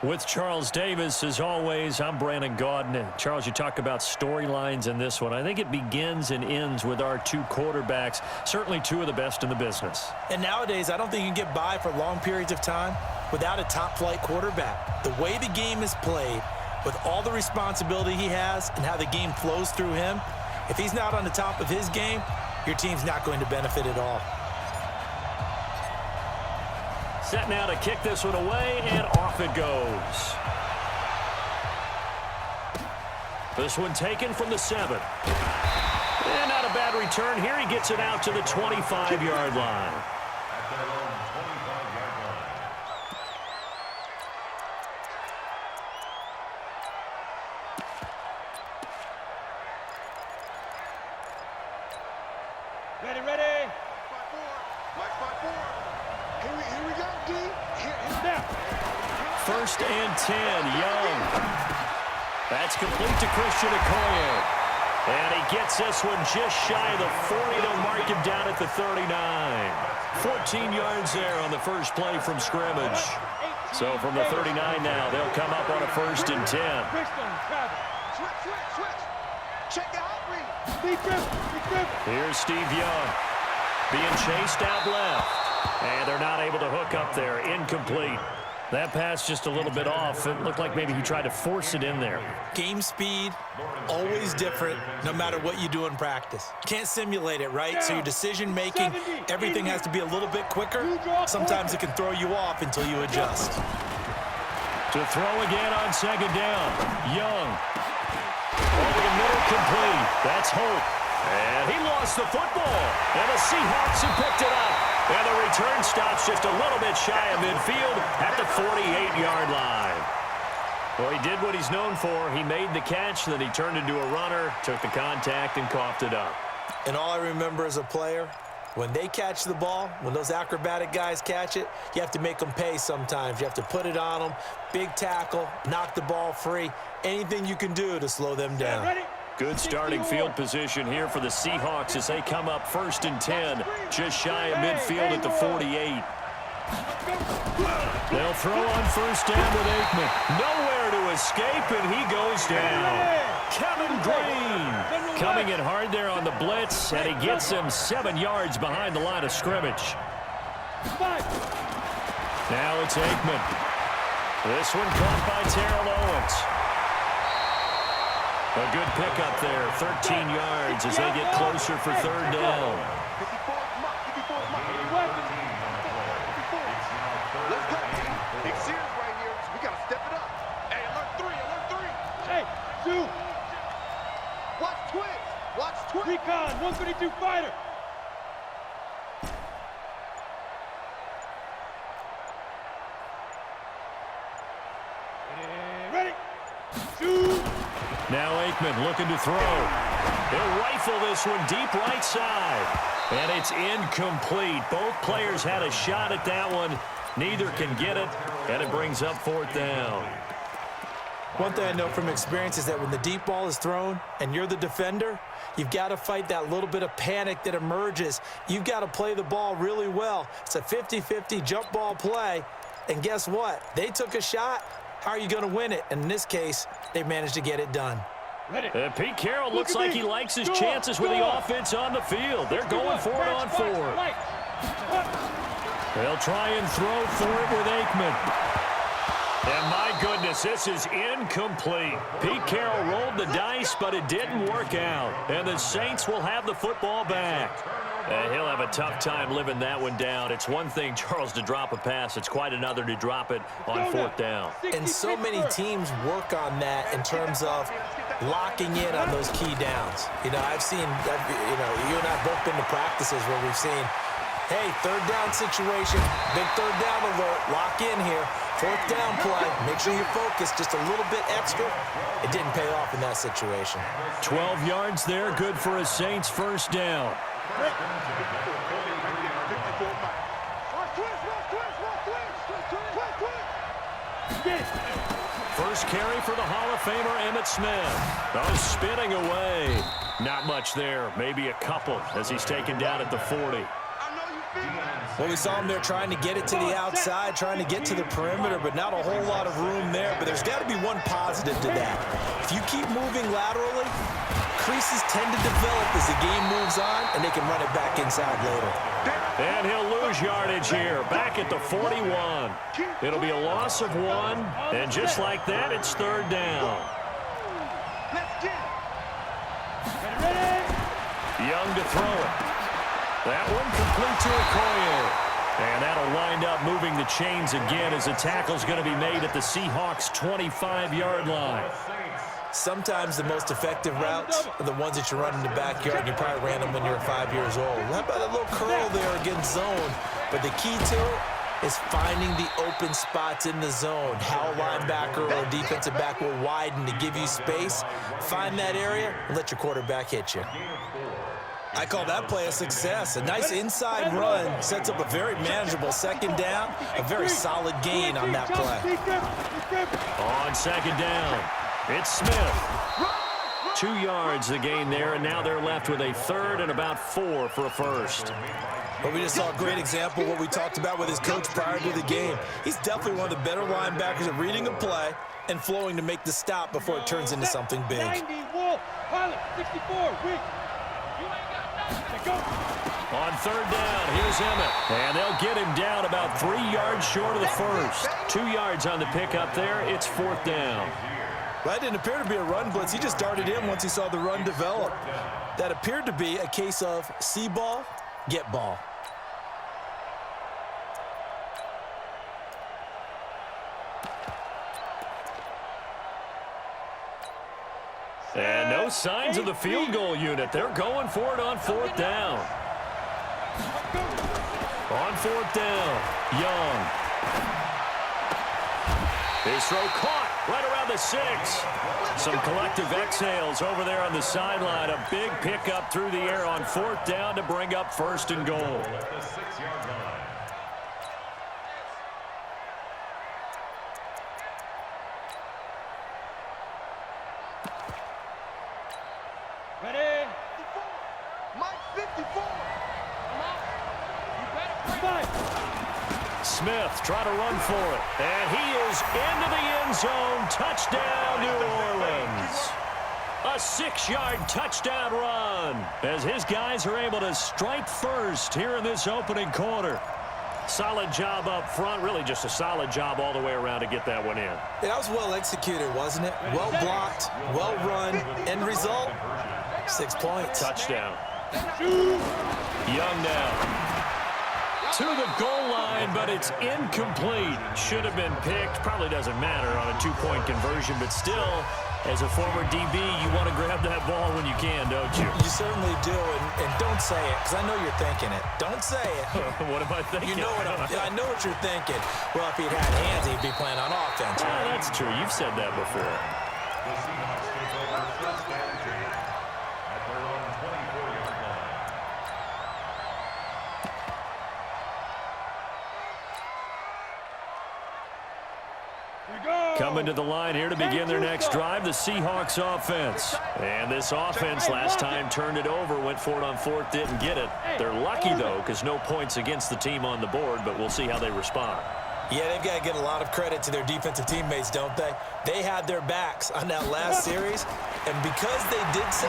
With Charles Davis, as always, I'm Brandon Gaudin. Charles, you talk about storylines in this one. I think it begins and ends with our two quarterbacks, certainly two of the best in the business. And nowadays, I don't think you can get by for long periods of time without a top-flight quarterback. The way the game is played, with all the responsibility he has and how the game flows through him, if he's not on the top of his game, your team's not going to benefit at all. Set now to kick this one away, and off it goes. This one taken from the 7. And not a bad return here. He gets it out to the 25-yard line. Ready. Here we go, D. Here now. First and 10, Young. That's complete to Christian Okoye. And he gets this one just shy of the 40. They'll mark him down at the 39. 14 yards there on the first play from scrimmage. So from the 39 now, they'll come up on a first and 10. Switch. Check the out read. Here's Steve Young being chased out left. And they're not able to hook up there. Incomplete. That pass just a little bit off. It looked like maybe he tried to force it in there. Game speed, always different, no matter what you do in practice. Can't simulate it, right? So your decision-making, everything has to be a little bit quicker. Sometimes it can throw you off until you adjust. To throw again on second down. Young. Over the middle, complete. That's Hope. And he lost the football. And the Seahawks have picked it up. And the return stops just a little bit shy of midfield at the 48-yard line. Well, he did what he's known for. He made the catch, then he turned into a runner, took the contact, and coughed it up. And all I remember as a player, when they catch the ball, when those acrobatic guys catch it, you have to make them pay sometimes. You have to put it on them, big tackle, knock the ball free, anything you can do to slow them down. Good starting field position here for the Seahawks as they come up first and 10, just shy of midfield at the 48. They'll throw on first down with Aikman. Nowhere to escape, and he goes down. Kevin Green coming in hard there on the blitz, and he gets him 7 yards behind the line of scrimmage. Now it's Aikman. This one caught by Terrell Owens. A good pickup there, 13 yards as they get closer for third down. Let's go. Big series right here. We got to step it up. Hey, alert 3. Hey, 2. Watch twins. Recon, 132 fighter. Ready. 2. Now Aikman looking to throw. He'll rifle this one deep right side. And it's incomplete. Both players had a shot at that one. Neither can get it, and it brings up fourth down. One thing I know from experience is that when the deep ball is thrown and you're the defender, you've got to fight that little bit of panic that emerges. You've got to play the ball really well. It's a 50-50 jump ball play. And guess what? They took a shot. How are you going to win it? And in this case, they managed to get it done. Pete Carroll looks like he likes his chances with the offense on the field. They're going for it on 4. They'll try and throw for it with Aikman. And my goodness, this is incomplete. Pete Carroll rolled the dice, but it didn't work out. And the Saints will have the football back. And he'll have a tough time living that one down. It's one thing, Charles, to drop a pass. It's quite another to drop it on fourth down. And so many teams work on that in terms of locking in on those key downs. You know, I've seen, you and I have both been to practices where we've seen, hey, third down situation, big third down alert, lock in here. Fourth down play, make sure you focus just a little bit extra. It didn't pay off in that situation. 12 yards there, good for a Saints first down. First carry for the Hall of Famer Emmitt Smith. Oh, spinning away. Not much there, maybe a couple as he's taken down at the 40. Well, we saw him there trying to get it to the outside, trying to get to the perimeter, but not a whole lot of room there. But there's got to be one positive to that. If you keep moving laterally, creases tend to develop as the game moves on, and they can run it back inside later. And he'll lose yardage here, back at the 41. It'll be a loss of 1, and just like that, it's third down. Let's get it. Ready? Young to throw it. That one complete to Okoye. And that'll wind up moving the chains again as the tackle's going to be made at the Seahawks' 25-yard line. Sometimes the most effective routes are the ones that you run in the backyard, and you probably ran them when you were 5 years old. How about a little curl there against zone? But the key to it is finding the open spots in the zone. How a linebacker or a defensive back will widen to give you space. Find that area and let your quarterback hit you. I call that play a success. A nice inside run sets up a very manageable second down, a very solid gain on that play. On second down, it's Smith. 2 yards the gain there, and now they're left with a third and about 4 for a first. Well, we just saw a great example of what we talked about with his coach prior to the game. He's definitely one of the better linebackers at reading a play and flowing to make the stop before it turns into something big. 90, Wolf, Pilot, 64, weak. On third down, here's Emmett. And they'll get him down about 3 yards short of the first. 2 yards on the pickup there. It's fourth down. That didn't appear to be a run blitz. He just darted in once he saw the run develop. That appeared to be a case of see ball, get ball. And no signs of the field goal unit. They're going for it on fourth down. On fourth down, Young. His throw caught right around the 6. Some collective exhales over there on the sideline. A big pickup through the air on fourth down to bring up first and goal. Ready? Mike 54. Smith trying to run for it. And he is into the end zone. Touchdown, New Orleans. A 6-yard touchdown run as his guys are able to strike first here in this opening quarter. Solid job up front. Really just a solid job all the way around to get that one in. That was well executed, wasn't it? Well blocked, well run. End result, 6 points. Touchdown. Young now to the goal line, but it's incomplete. Should have been picked. Probably doesn't matter on a 2-point conversion, but still, as a former DB, you want to grab that ball when you can, don't you? You certainly do, and don't say it, because I know you're thinking it. Don't say it. What am I thinking? You know I know what you're thinking. Well, if he'd had hands, he'd be playing on offense. Yeah, that's true. You've said that before. Coming to the line here to begin their next drive, the Seahawks offense. And this offense last time turned it over, went for it on fourth, didn't get it. They're lucky, though, because no points against the team on the board, but we'll see how they respond. Yeah, they've got to get a lot of credit to their defensive teammates, don't they? They had their backs on that last series, and because they did so,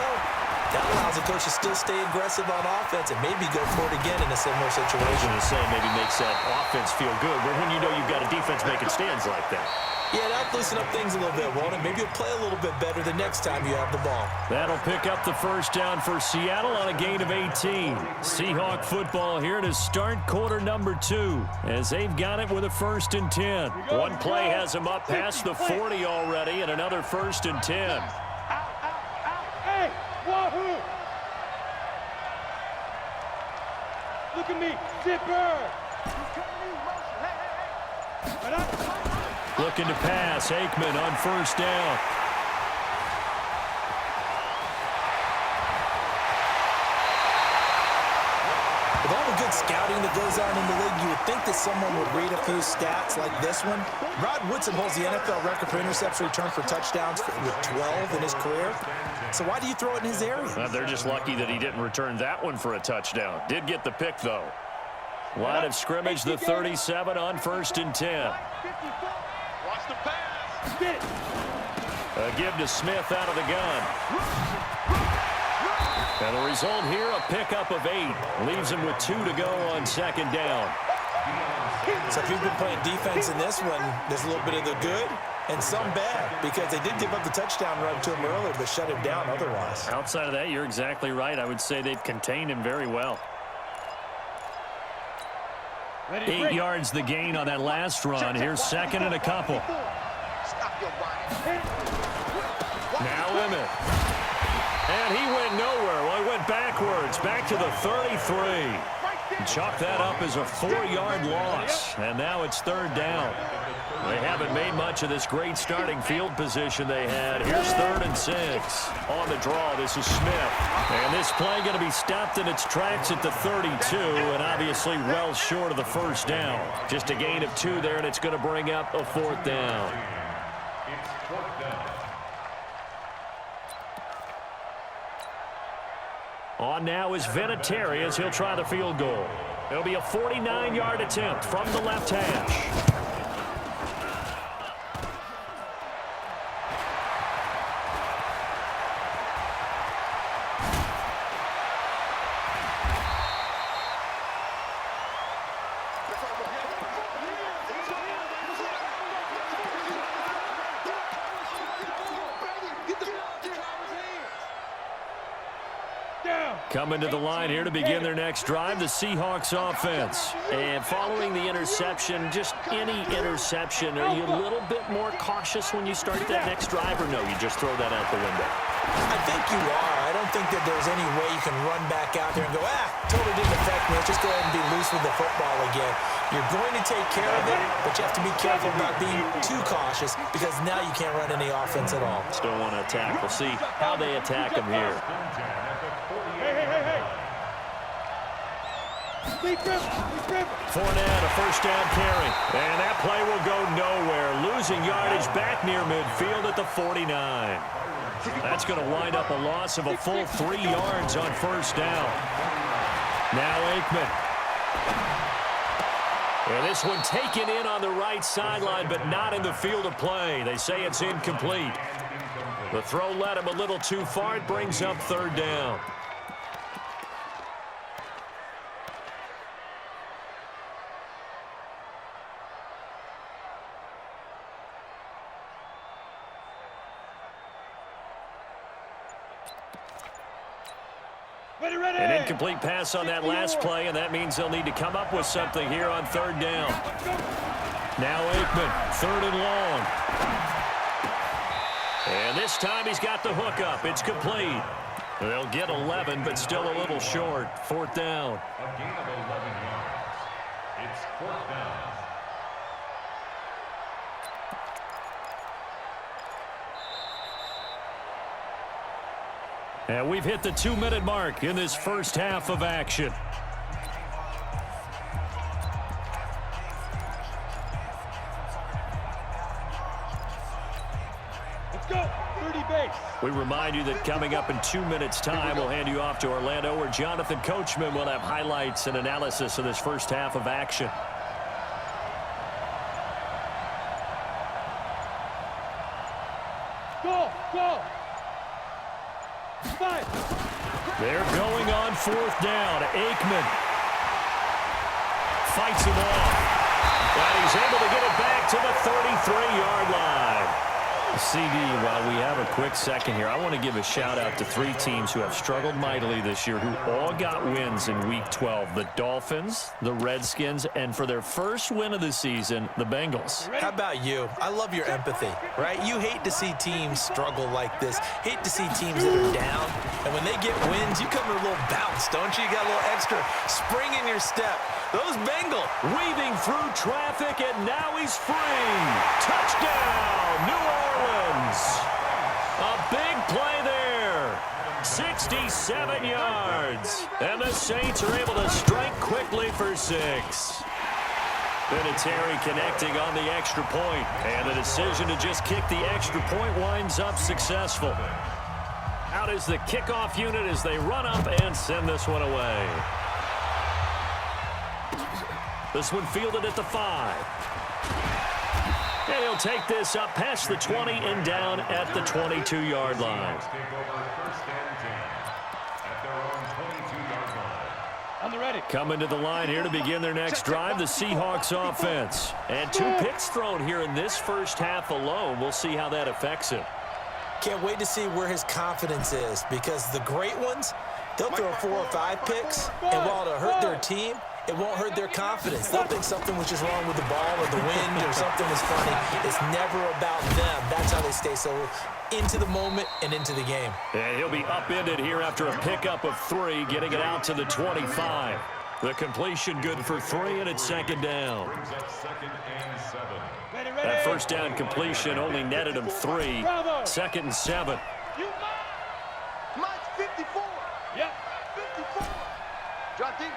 that allows the coach to still stay aggressive on offense and maybe go for it again in a similar situation. To say maybe makes that offense feel good, but when you know you've got a defense making stands like that. Yeah, that'll loosen up things a little bit, won't it? Maybe you'll play a little bit better the next time you have the ball. That'll pick up the first down for Seattle on a gain of 18. Seahawk football here to start quarter number 2 as they've got it with a 1st and 10. One play has them up past the 40 already and another 1st and 10. Hey, wahoo! Look at me, zipper! Looking to pass, Aikman on 1st down. With all the good scouting that goes on in the league, you would think that someone would read a few stats like this one. Rod Woodson holds the NFL record for interception return for touchdowns with 12 in his career. So why do you throw it in his area? They're just lucky that he didn't return that one for a touchdown. Did get the pick, though. Line of scrimmage, the 37 on 1st and 10. Watch the pass. Get it. A give to Smith out of the gun. And the result here, a pickup of 8. Leaves him with 2 to go on 2nd down. So if you've been playing defense in this one, there's a little bit of the good and some bad, because they did give up the touchdown run to him earlier, but shut him down otherwise. Outside of that, you're exactly right. I would say they've contained him very well. 8 yards the gain on that last run. Here's 2nd and a couple. Stop your body. Now Emmett. And he went nowhere. Well, he went backwards, back to the 33. Chalk that up as a 4-yard loss. And now it's 3rd down. They haven't made much of this great starting field position they had. Here's 3rd and 6. On the draw, this is Smith. And this play going to be stopped in its tracks at the 32, and obviously well short of the 1st down. Just a gain of 2 there, and it's going to bring up a 4th down. On now is Vinatieri as he'll try the field goal. It'll be a 49-yard attempt from the left hash. Coming to the line here to begin their next drive, the Seahawks offense. And following the interception, just any interception, are you a little bit more cautious when you start that next drive, or no, you just throw that out the window? I think you are. I don't think that there's any way you can run back out there and go, totally didn't affect me. Let's just go ahead and be loose with the football again. You're going to take care of it, but you have to be careful about being too cautious, because now you can't run any offense at all. Still want to attack. We'll see how they attack him here. Fournette, a 1st down carry. And that play will go nowhere. Losing yardage back near midfield at the 49. That's going to wind up a loss of a full 3 yards on 1st down. Now Aikman. And this one taken in on the right sideline, but not in the field of play. They say it's incomplete. The throw led him a little too far. It brings up 3rd down. An incomplete pass on that last play, and that means they'll need to come up with something here on 3rd down. Now Aikman, 3rd and long. And this time he's got the hook up. It's complete. They'll get 11, but still a little short. 4th down. A gain of 11 yards. It's 4th down. And we've hit the 2-minute mark in this first half of action. Let's go. 30 base. We remind you that coming up in 2 minutes' time, we'll hand you off to Orlando, where Jonathan Coachman will have highlights and analysis of this first half of action. Go. 5. They're going on 4th down. Aikman fights him off. And he's able to get it back to the 33-yard line. CD, while we have a quick second here, I want to give a shout-out to 3 teams who have struggled mightily this year, who all got wins in Week 12. The Dolphins, the Redskins, and for their first win of the season, the Bengals. How about you? I love your empathy, right? You hate to see teams struggle like this. Hate to see teams that are down. And when they get wins, you come with a little bounce, don't you? You got a little extra spring in your step. Those Bengals weaving through traffic, and now he's free. Touchdown, New Orleans. A big play there. 67 yards. And the Saints are able to strike quickly for 6. Vinatieri connecting on the extra point. And the decision to just kick the extra point winds up successful. Out is the kickoff unit as they run up and send this one away. This one fielded at the 5. And he'll take this up past the 20 and down at the 22-yard line. On the ready. Coming to the line here to begin their next drive, the Seahawks offense. And 2 picks thrown here in this first half alone. We'll see how that affects him. Can't wait to see where his confidence is, because the great ones, they'll throw 4 or 5 picks, and while it'll hurt their team, it won't hurt their confidence. They'll think something was just wrong with the ball or the wind or something was funny. It's never about them. That's how they stay so into the moment and into the game. And he'll be upended here after a pickup of 3, getting it out to the 25. The completion good for 3, and it's second down. Ready, ready. That first down completion only netted him 3. Second and 7. Mike's 54. Yep. 54. Drop deep.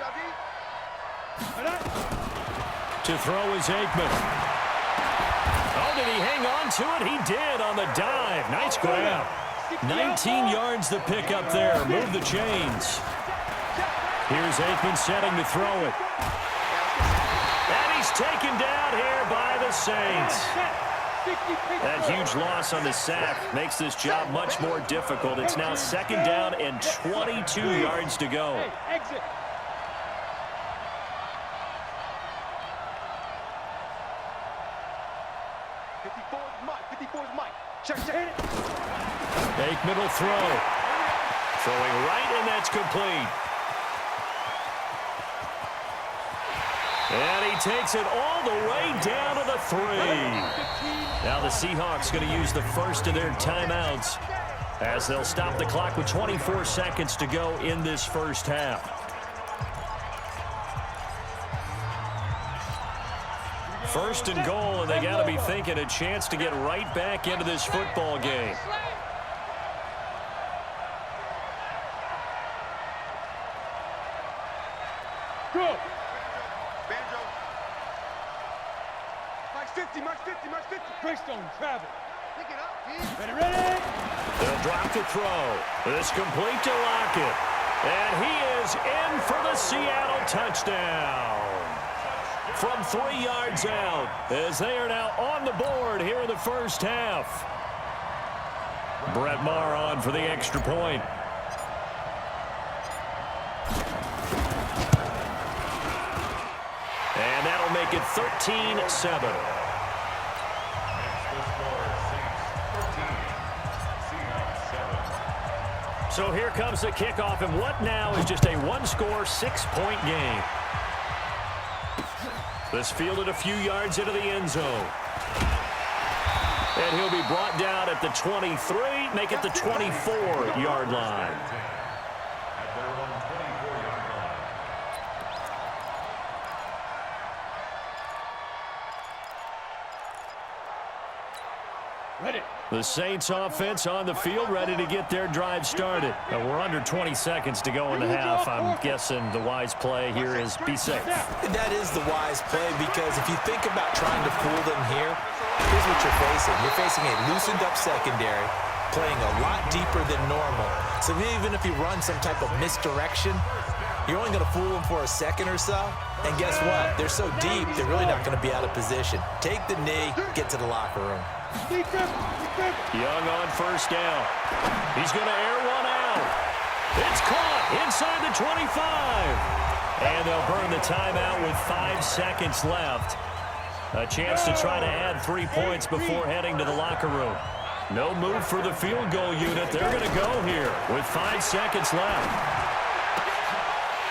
To throw is Aikman. Oh, did he hang on to it? He did on the dive. Nice grab. 19 yards the pick up there. Move the chains. Here's Aikman setting to throw it. And he's taken down here by the Saints. That huge loss on the sack makes this job much more difficult. It's now second down and 22 yards to go. Hey, exit. Aikman will throw. Throwing right, and that's complete. And he takes it all the way down to the 3. Now the Seahawks going to use the first of their timeouts as they'll stop the clock with 24 seconds to go in this first half. First and goal, and they got to be thinking a chance to get right back into this football game. Go. Banjo. Mike's 50. Greystone, travel. Pick it up, T. Ready. They'll drop the throw. This complete to Lockett. And he is in for the Seattle touchdown. From 3 yards out, as they are now on the board here in the first half. Brett Maher on for the extra point. And that'll make it 13-7. So here comes the kickoff, and what now is just a one-score, 6-point game. This fielded a few yards into the end zone. And he'll be brought down at the 23, make it the 24-yard line. Ready. The Saints offense on the field, ready to get their drive started. We're under 20 seconds to go in the half. I'm guessing the wise play here is be safe. That is the wise play, because if you think about trying to fool them here, here's what you're facing. You're facing a loosened-up secondary, playing a lot deeper than normal. So even if you run some type of misdirection, you're only going to fool them for a second or so. And guess what? They're so deep, they're really not going to be out of position. Take the knee, get to the locker room. Young on first down. He's going to air one out. It's caught inside the 25. And they'll burn the timeout with 5 seconds left. A chance to try to add 3 points before heading to the locker room. No move for the field goal unit. They're going to go here with 5 seconds left.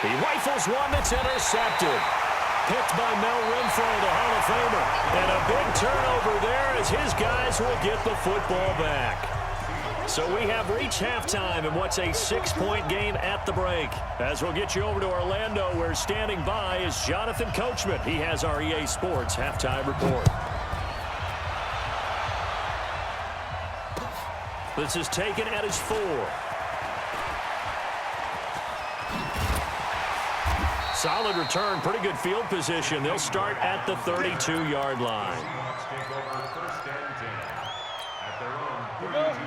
He rifles one that's intercepted. Picked by Mel Renfro, the Hall of Famer. And a big turnover there as his guys will get the football back. So we have reached halftime in what's a 6-point game at the break. As we'll get you over to Orlando, where standing by is Jonathan Coachman. He has our EA Sports halftime report. This is taken at his 4. Solid return, pretty good field position. They'll start at the 32-yard line.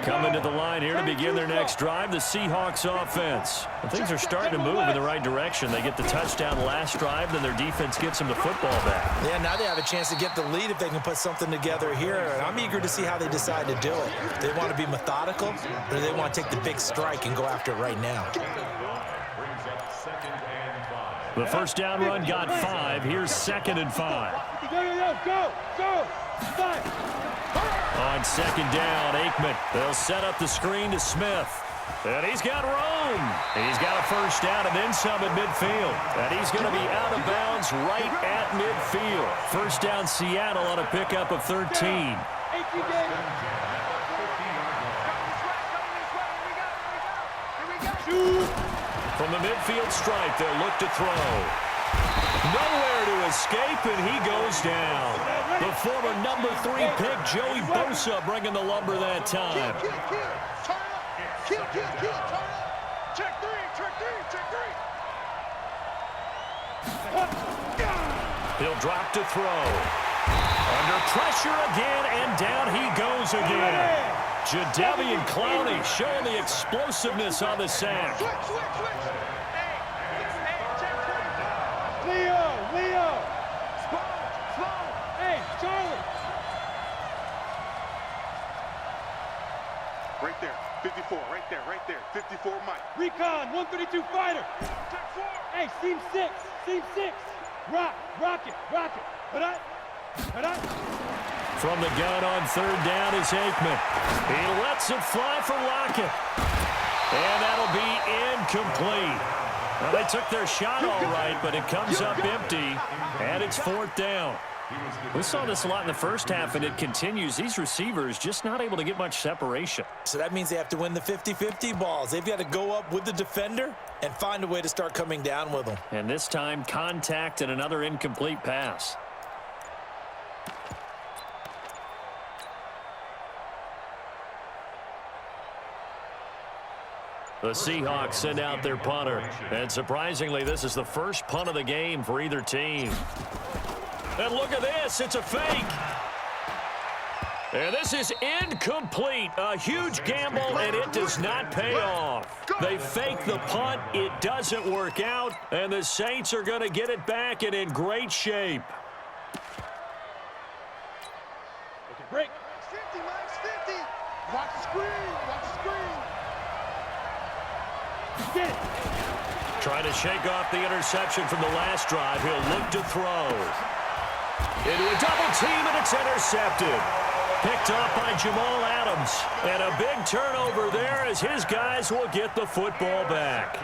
Coming to the line here to begin their next drive, the Seahawks offense. And things are starting to move in the right direction. They get the touchdown last drive, then their defense gets them the football back. Yeah, now they have a chance to get the lead if they can put something together here. And I'm eager to see how they decide to do it. They want to be methodical, or they want to take the big strike and go after it right now. The first down run got 5. Here's 2nd and 5. Go. 5. On 2nd down, Aikman. They'll set up the screen to Smith. And he's got room. He's got a first down and then some at midfield. And he's going to be out of bounds right at midfield. First down, Seattle on a pickup of 13. From the midfield stripe, they'll look to throw. Nowhere to escape, and he goes down. The former number 3 pick, Joey Bosa, bringing the lumber that time. Kill, turn up. Check three. He'll drop to throw. Under pressure again, and down he goes again. Jadeveon Clowney showing the explosiveness on the sack. Switch. Leo. Slow. Hey, Charlie. Right there. 54, right there. 54 Mike. Recon, 132 fighter. Check 4. Hey, seam 6. Rocket. From the gun on 3rd down is Aikman. He lets it fly for Lockett. And that'll be incomplete. Well, they took their shot all right, but it comes up empty, and it's 4th down. We saw this a lot in the first half, and it continues. These receivers just not able to get much separation. So that means they have to win the 50-50 balls. They've got to go up with the defender and find a way to start coming down with them. And this time, contact and another incomplete pass. The Seahawks send out their punter. And surprisingly, this is the first punt of the game for either team. And look at this. It's a fake. And this is incomplete. A huge gamble, and it does not pay off. They fake the punt. It doesn't work out. And the Saints are going to get it back and in great shape. Okay, break. 50, Mike, 50. Watch the screen. Get it. Trying to shake off the interception from the last drive. He'll look to throw. Into a double team, and it's intercepted. Picked off by Jamal Adams. And a big turnover there as his guys will get the football back.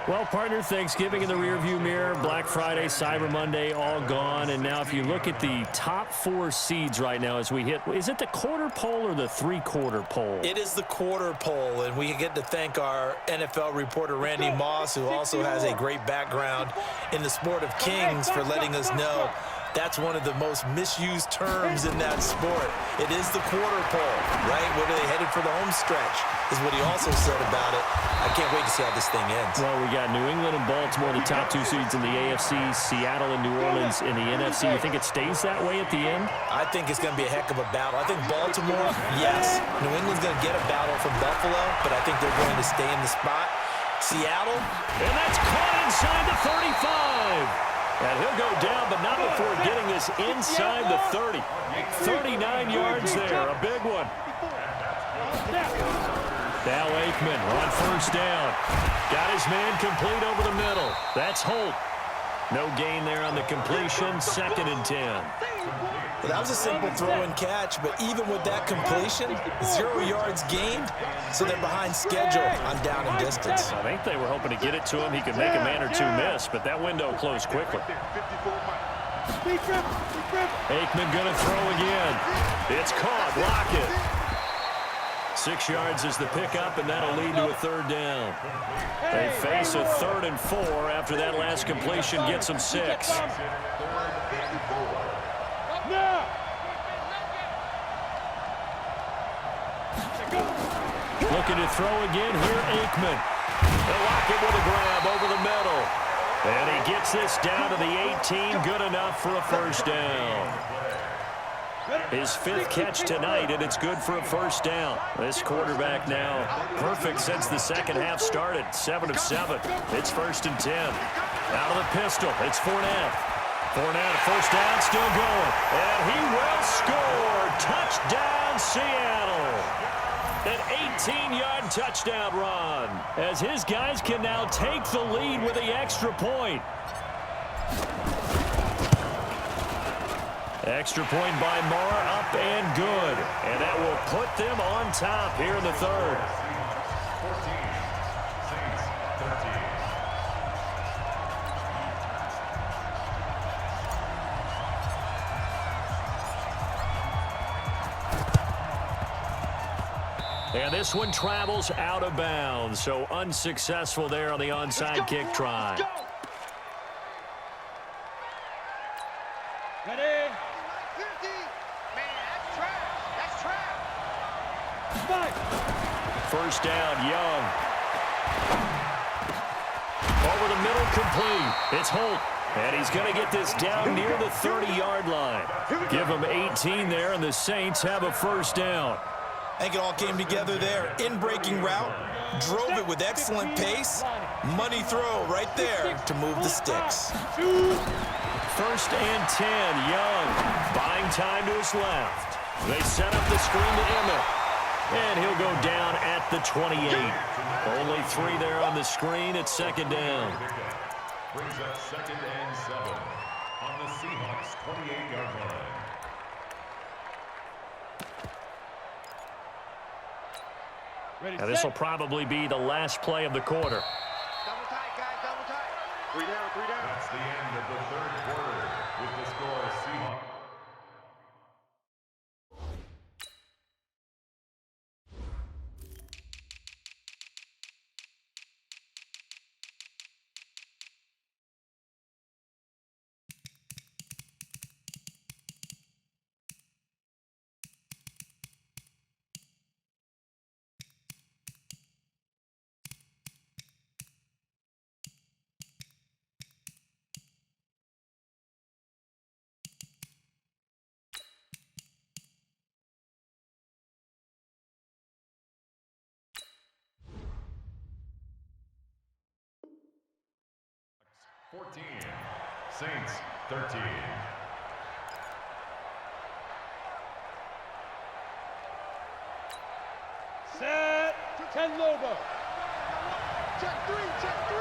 Well, partner, Thanksgiving in the rearview mirror, Black Friday, Cyber Monday, all gone. And now if you look at the top 4 seeds right now as we hit, is it the quarter pole or the 3/4 pole? It is the quarter pole, and we get to thank our NFL reporter, Randy Moss, who also has a great background in the sport of kings, for letting us know that's one of the most misused terms in that sport. It is the quarter pole, right? Where are they headed for the home stretch, is what he also said about it. I can't wait to see how this thing ends. Well, we got New England and Baltimore, the top 2 seeds in the AFC, Seattle and New Orleans in the NFC. You think it stays that way at the end? I think it's going to be a heck of a battle. I think Baltimore, yes. New England's going to get a battle from Buffalo, but I think they're going to stay in the spot. Seattle. And that's caught inside the 35. And he'll go down, but not before getting this inside the 30. 39 yards there, a big one. Now Aikman on first down. Got his man complete over the middle. That's Holt. No gain there on the completion, 2nd and 10. Well, that was a simple throw and catch, but even with that completion, 0 yards gained, so they're behind schedule on down and distance. I think they were hoping to get it to him. He could make a man or 2 miss, but that window closed quickly. Aikman going to throw again. It's caught. Lockett. 6 yards is the pickup, and that'll lead to a 3rd down. They face a 3rd and 4 after that last completion gets them 6. Looking to throw again here, Aikman. Lockett with a grab over the middle. And he gets this down to the 18, good enough for a first down. His 5th catch tonight, and it's good for a first down. This quarterback now perfect since the second half started. 7 of 7. It's 1st and 10. Out of the pistol, it's Fournette. Fournette, first down, still going. And he will score. Touchdown, Seattle. An 18-yard touchdown run, as his guys can now take the lead with the extra point. Extra point by Marr, up and good. And that will put them on top here in the 3rd. 14, Saints 13. And this one travels out of bounds, so unsuccessful there on the onside kick try. Ready? 50. Man, that's trash. That's trash. Fight. First down, Young. Over the middle, complete. It's Holt. And he's going to get this down near the 30-yard line. Give him 18 there, and the Saints have a first down. I think it all came together there. In-breaking route, drove it with excellent pace. Money throw right there to move the sticks. 1st and 10, Young. Buying time to his left. They set up the screen to Emmett. And he'll go down at the 28. Only 3 there on the screen at 2nd down. Brings up 2nd and 7 on the Seahawks 28-yard line. Ready, Now this will set. probably be the last play of the quarter. Double tight, guys, double tight. 3 down, 3 down. That's the end of the 3rd quarter with the score Seahawks. Saints 13. Set. 10 Lobo. Check 3, check 3.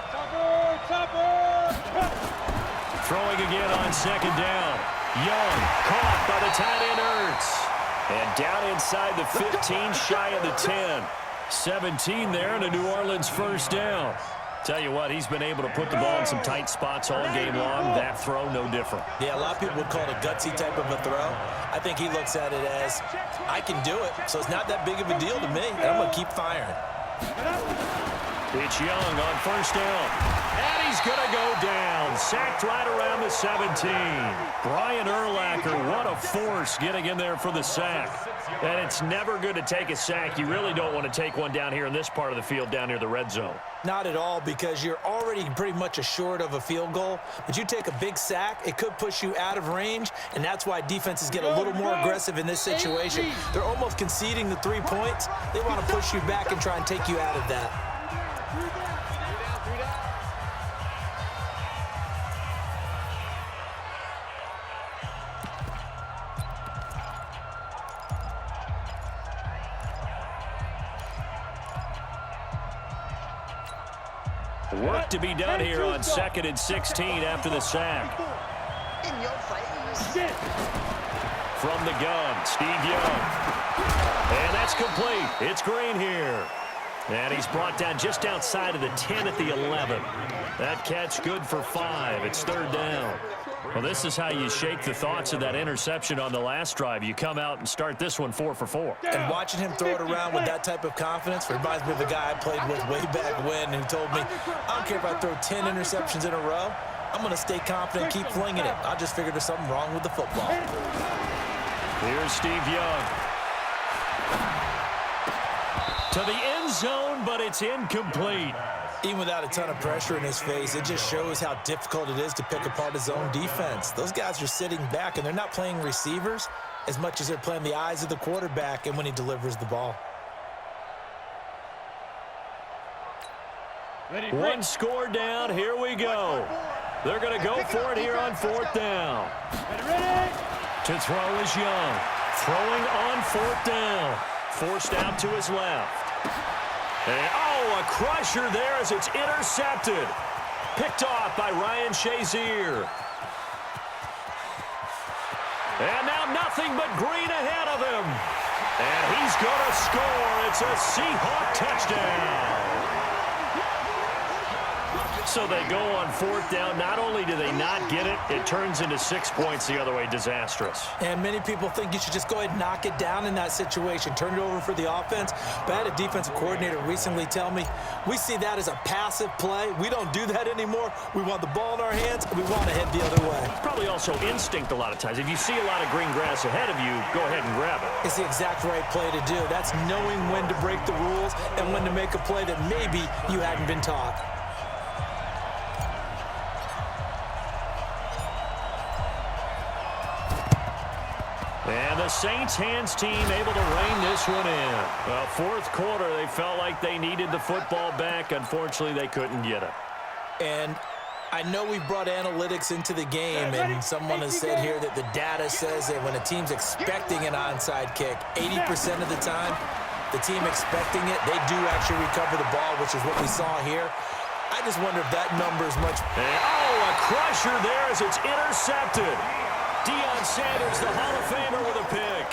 Topper, topper. Throwing again on 2nd down. Young caught by the tight end Ertz. And down inside the 15, shy of the 10. 17 there, and a New Orleans first down. Tell you what, he's been able to put the ball in some tight spots all game long. That throw, no different. Yeah, a lot of people would call it a gutsy type of a throw. I think he looks at it as, I can do it, so it's not that big of a deal to me, and I'm going to keep firing. It's Young on first down. And he's going to go down. Sacked right around the 17. Brian Urlacher, what a force getting in there for the sack. And it's never good to take a sack. You really don't want to take one down here in this part of the field down near the red zone. Not at all, because you're already pretty much assured of a field goal. But you take a big sack, it could push you out of range, and that's why defenses get a little more aggressive in this situation. They're almost conceding the 3 points. They want to push you back and try and take you out of that. Work to be done here on 2nd and 16 after the sack. In your face. From the gun, Steve Young. And that's complete. It's Green here. And he's brought down just outside of the 10 at the 11. That catch good for 5. It's 3rd down. Well, this is how you shake the thoughts of that interception on the last drive. You come out and start this one 4 for 4. And watching him throw it around with that type of confidence reminds me of a guy I played with way back when who told me, I don't care if I throw 10 interceptions in a row. I'm going to stay confident, keep flinging it. I just figured there's something wrong with the football. Here's Steve Young. To the end zone, but it's incomplete. Even without a ton of pressure in his face, it just shows how difficult it is to pick apart his own defense. Those guys are sitting back, and they're not playing receivers as much as they're playing the eyes of the quarterback and when he delivers the ball. One score down. Here we go. They're going to go for it here on 4th down. To throw is Young. Throwing on 4th down. Forced out to his left. And, oh, a crusher there as it's intercepted. Picked off by Ryan Shazier. And now nothing but green ahead of him. And he's going to score. It's a Seahawk touchdown. So they go on 4th down. Not only do they not get it, it turns into 6 points the other way. Disastrous. And many people think you should just go ahead and knock it down in that situation. Turn it over for the offense. But I had a defensive coordinator recently tell me, we see that as a passive play. We don't do that anymore. We want the ball in our hands, and we want to head the other way. Probably also instinct a lot of times. If you see a lot of green grass ahead of you, go ahead and grab it. It's the exact right play to do. That's knowing when to break the rules and when to make a play that maybe you hadn't been taught. And the Saints hands team able to rein this one in. Well, 4th quarter, they felt like they needed the football back. Unfortunately, they couldn't get it. And I know we brought analytics into the game, and someone has said here that the data says that when a team's expecting an onside kick, 80% of the time, the team expecting it, they do actually recover the ball, which is what we saw here. I just wonder if that number is much... And, oh, a crusher there as it's intercepted. Deion Sanders, the Hall of Famer, with a pick.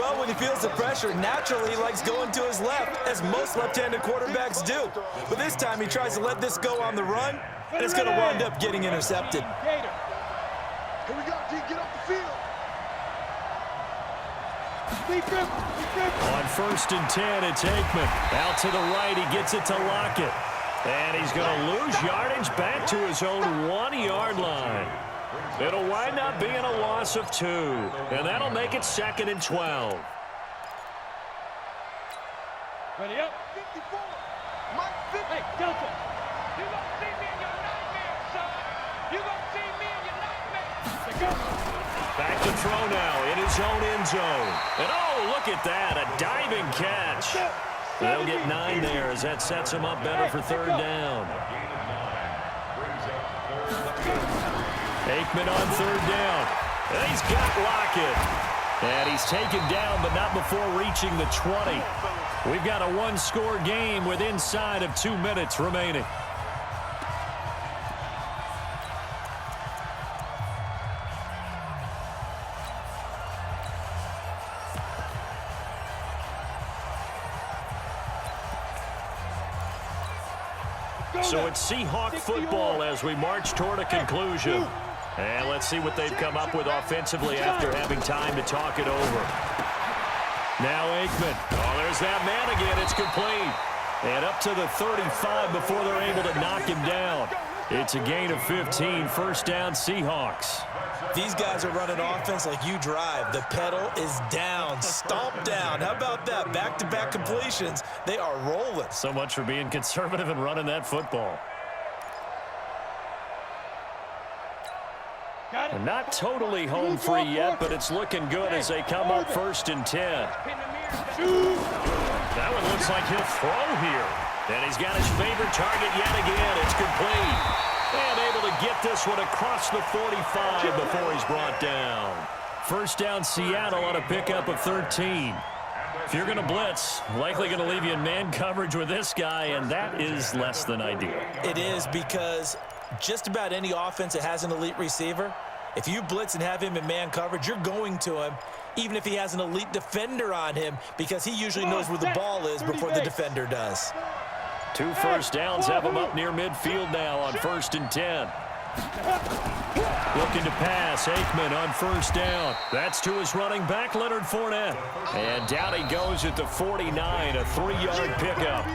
Well, when he feels the pressure, naturally he likes going to his left, as most left-handed quarterbacks do. But this time he tries to let this go on the run, and it's going to wind up getting intercepted. Here we go, D, get off the field. On 1st and 10, it's Aikman. Out to the right, he gets it to Lockett. And he's going to lose yardage back to his own 1-yard line. It'll wind up being a loss of 2. And that'll make it 2nd and 12. Ready up. 54. Mike 50. Hey, Delta. You gonna see me in your nightmare, son. You gonna see me in your nightmare. Go. Back to throw now in his own end zone. And oh, look at that, a diving catch. They'll get 9 there as that sets him up better for 3rd down. Aikman on 3rd down. And he's got Lockett. And he's taken down, but not before reaching the 20. We've got a 1-score game with inside of 2 minutes remaining. So it's Seahawk football as we march toward a conclusion. And let's see what they've come up with offensively after having time to talk it over. Now Aikman. Oh, there's that man again. It's complete. And up to the 35 before they're able to knock him down. It's a gain of 15. 1st down, Seahawks. These guys are running offense like you drive. The pedal is down, stomped down. How about that? Back-to-back completions. They are rolling. So much for being conservative and running that football. And not totally home free yet, but it's looking good as they come up 1st and 10. That one looks like he'll throw here. And he's got his favorite target yet again. It's complete. And able to get this one across the 45 before he's brought down. 1st down, Seattle on a pickup of 13. If you're going to blitz, likely going to leave you in man coverage with this guy, and that is less than ideal. It is, because just about any offense that has an elite receiver, if you blitz and have him in man coverage, you're going to him, even if he has an elite defender on him, because he usually knows where the ball is before the defender does. 2 first downs have him up near midfield now on 1st and 10. Looking to pass, Aikman on 1st down. That's to his running back, Leonard Fournette. And down he goes at the 49, a 3-yard pickup.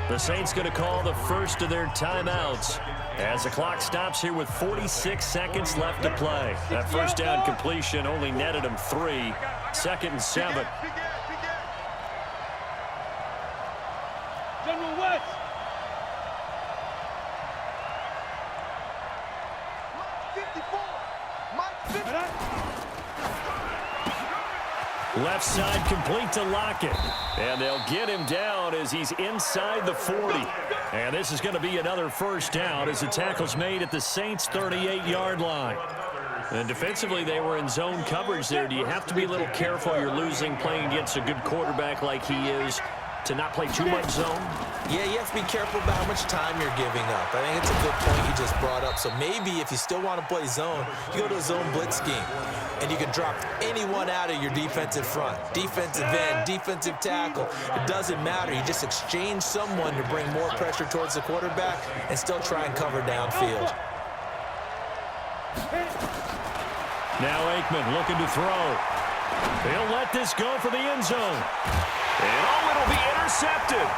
The Saints going to call the first of their timeouts as the clock stops here with 46 seconds left to play. That 1st down completion only netted him 3. 2nd and 7. General West. Left side complete to Lockett. And they'll get him down as he's inside the 40. And this is going to be another first down as the tackle's made at the Saints' 38-yard line. And defensively, they were in zone coverage there. Do you have to be a little careful? You're losing playing against a good quarterback like he is to not play too much zone? Yeah, you have to be careful about how much time you're giving up. I think it's a good point you just brought up. So maybe if you still want to play zone, you go to a zone blitz scheme. And you can drop anyone out of your defensive front. Defensive end, defensive tackle. It doesn't matter. You just exchange someone to bring more pressure towards the quarterback and still try and cover downfield. Now Aikman looking to throw. He'll let this go for the end zone. And it'll be intercepted.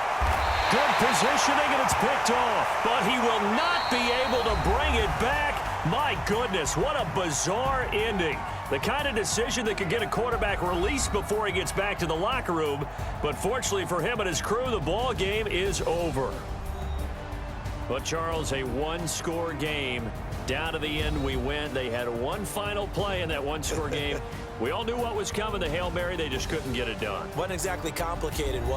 Good positioning, and it's picked off. But he will not be able to bring it back. My goodness, what a bizarre ending. The kind of decision that could get a quarterback released before he gets back to the locker room. But fortunately for him and his crew, the ball game is over. But, Charles, a one-score game. Down to the end we went. They had one final play in that one-score game. We all knew what was coming, the Hail Mary. They just couldn't get it done. Wasn't exactly complicated, was it?